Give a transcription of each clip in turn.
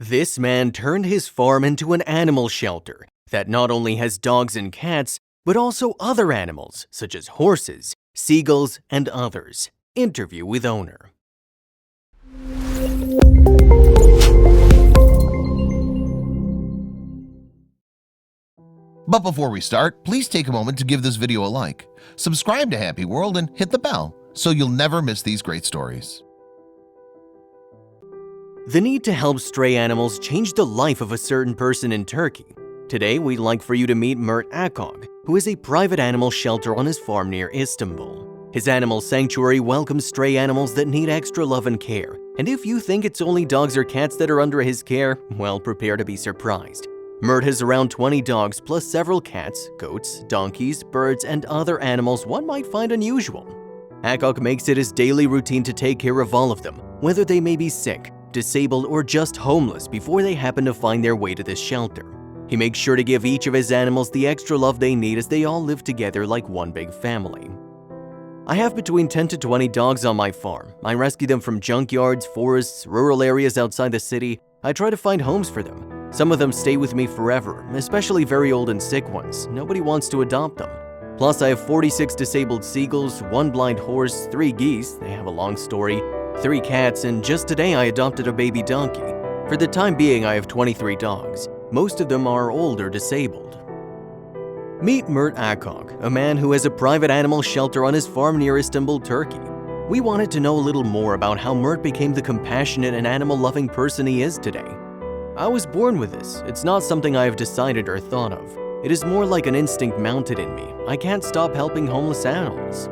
This man turned his farm into an animal shelter that not only has dogs and cats, but also other animals such as horses, seagulls, and others. Interview with owner. But before we start, please take a moment to give this video a like, subscribe to HappyWorld, and hit the bell so you'll never miss these great stories. The need to help stray animals changed the life of a certain person in Turkey. Today, we'd like for you to meet Mert Akkök, who is a private animal shelter on his farm near Istanbul. His animal sanctuary welcomes stray animals that need extra love and care, and if you think it's only dogs or cats that are under his care, well, prepare to be surprised. Mert has around 20 dogs plus several cats, goats, donkeys, birds, and other animals one might find unusual. Akkök makes it his daily routine to take care of all of them, whether they may be sick, disabled, or just homeless before they happen to find their way to this shelter. He makes sure to give each of his animals the extra love they need as they all live together like one big family. I have between 10 to 20 dogs on my farm. I rescue them from junkyards, forests, rural areas outside the city. I try to find homes for them. Some of them stay with me forever, especially very old and sick ones. Nobody wants to adopt them. Plus, I have 46 disabled seagulls, 1 blind horse, 3 geese, they have a long story, 3 cats, and just today I adopted a baby donkey. For the time being, I have 23 dogs. Most of them are old or disabled. Meet Mert Akkök, a man who has a private animal shelter on his farm near Istanbul, Turkey. We wanted to know a little more about how Mert became the compassionate and animal-loving person he is today. I was born with this. It's not something I have decided or thought of. It is more like an instinct mounted in me. I can't stop helping homeless animals.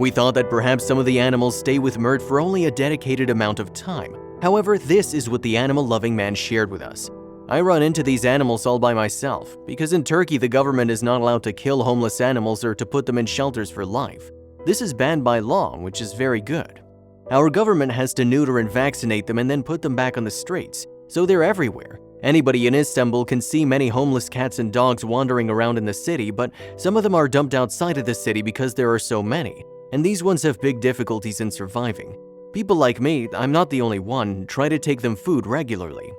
We thought that perhaps some of the animals stay with Mert for only a dedicated amount of time. However, this is what the animal-loving man shared with us. I run into these animals all by myself, because in Turkey the government is not allowed to kill homeless animals or to put them in shelters for life. This is banned by law, which is very good. Our government has to neuter and vaccinate them and then put them back on the streets. So they're everywhere. Anybody in Istanbul can see many homeless cats and dogs wandering around in the city, but some of them are dumped outside of the city because there are so many, and these ones have big difficulties in surviving. People like me, I'm not the only one, try to take them food regularly.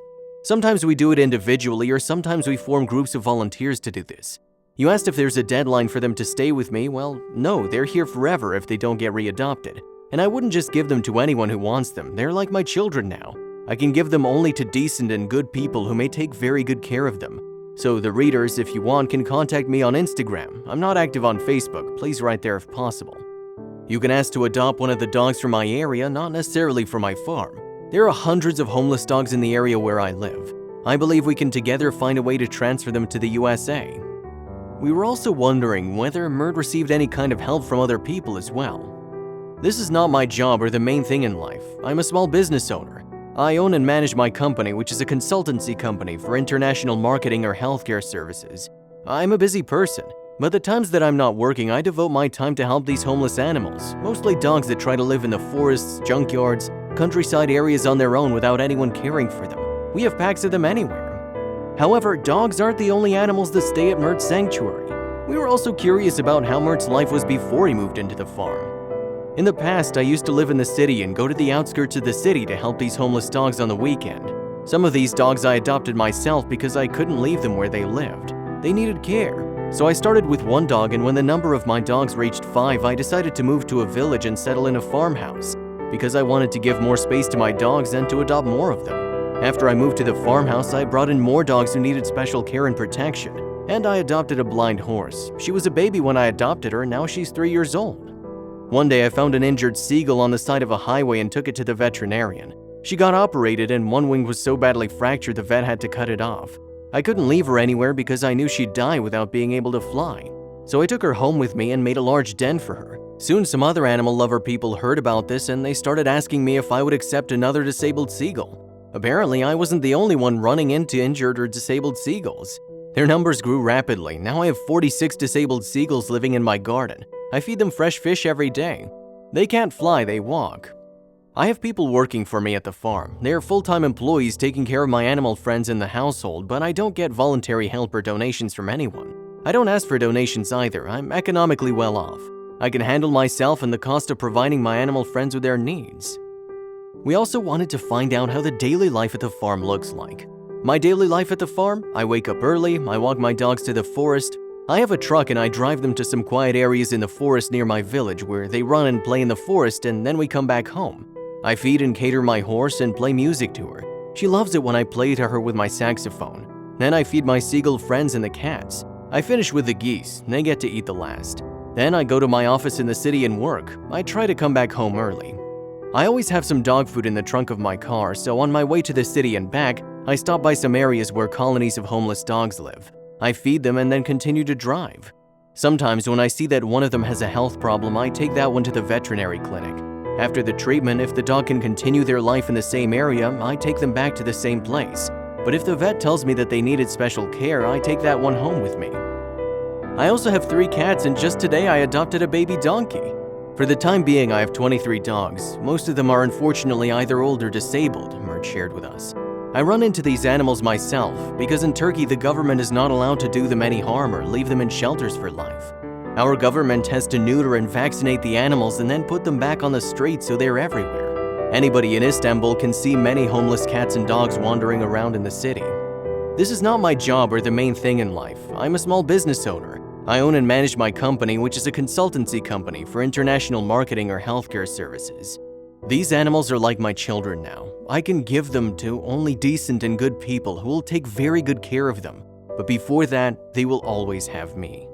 Sometimes we do it individually, or sometimes we form groups of volunteers to do this. You asked if there's a deadline for them to stay with me. Well, no, they're here forever if they don't get readopted. And I wouldn't just give them to anyone who wants them. They're like my children now. I can give them only to decent and good people who may take very good care of them. So the readers, if you want, can contact me on Instagram. I'm not active on Facebook. Please write there if possible. You can ask to adopt one of the dogs from my area, not necessarily from my farm. There are hundreds of homeless dogs in the area where I live. I believe we can together find a way to transfer them to the USA. We were also wondering whether Mert received any kind of help from other people as well. This is not my job or the main thing in life. I'm a small business owner. I own and manage my company, which is a consultancy company for international marketing or healthcare services. I'm a busy person, but the times that I'm not working, I devote my time to help these homeless animals, mostly dogs that try to live in the forests, junkyards, countryside areas on their own without anyone caring for them. We have packs of them anywhere. However, dogs aren't the only animals that stay at Mert's sanctuary. We were also curious about how Mert's life was before he moved into the farm. In the past, I used to live in the city and go to the outskirts of the city to help these homeless dogs on the weekend. Some of these dogs I adopted myself because I couldn't leave them where they lived. They needed care. So I started with 1 dog, and when the number of my dogs reached 5, I decided to move to a village and settle in a farmhouse because I wanted to give more space to my dogs and to adopt more of them. After I moved to the farmhouse, I brought in more dogs who needed special care and protection, and I adopted a blind horse. She was a baby when I adopted her, and now she's 3 years old. One day I found an injured seagull on the side of a highway and took it to the veterinarian. She got operated and one wing was so badly fractured the vet had to cut it off. I couldn't leave her anywhere because I knew she'd die without being able to fly. So I took her home with me and made a large den for her. Soon some other animal lover people heard about this and they started asking me if I would accept another disabled seagull. Apparently I wasn't the only one running into injured or disabled seagulls. Their numbers grew rapidly. Now I have 46 disabled seagulls living in my garden. I feed them fresh fish every day. They can't fly, they walk. I have people working for me at the farm. They are full-time employees taking care of my animal friends in the household, but I don't get voluntary help or donations from anyone. I don't ask for donations either. I'm economically well off. I can handle myself and the cost of providing my animal friends with their needs. We also wanted to find out how the daily life at the farm looks like. My daily life at the farm? I wake up early, I walk my dogs to the forest. I have a truck and I drive them to some quiet areas in the forest near my village where they run and play in the forest, and then we come back home. I feed and cater my horse and play music to her. She loves it when I play to her with my saxophone. Then I feed my seagull friends and the cats. I finish with the geese, they get to eat the last. Then I go to my office in the city and work. I try to come back home early. I always have some dog food in the trunk of my car, so on my way to the city and back, I stop by some areas where colonies of homeless dogs live. I feed them and then continue to drive. Sometimes when I see that one of them has a health problem, I take that one to the veterinary clinic. After the treatment, if the dog can continue their life in the same area, I take them back to the same place. But if the vet tells me that they needed special care, I take that one home with me. I also have 3 cats, and just today I adopted a baby donkey. For the time being, I have 23 dogs. Most of them are unfortunately either old or disabled, Mert shared with us. I run into these animals myself because in Turkey the government is not allowed to do them any harm or leave them in shelters for life. Our government has to neuter and vaccinate the animals and then put them back on the street so they're everywhere. Anybody in Istanbul can see many homeless cats and dogs wandering around in the city. This is not my job or the main thing in life. I'm a small business owner. I own and manage my company, which is a consultancy company for international marketing or healthcare services. These animals are like my children now. I can give them to only decent and good people who will take very good care of them. But before that, they will always have me.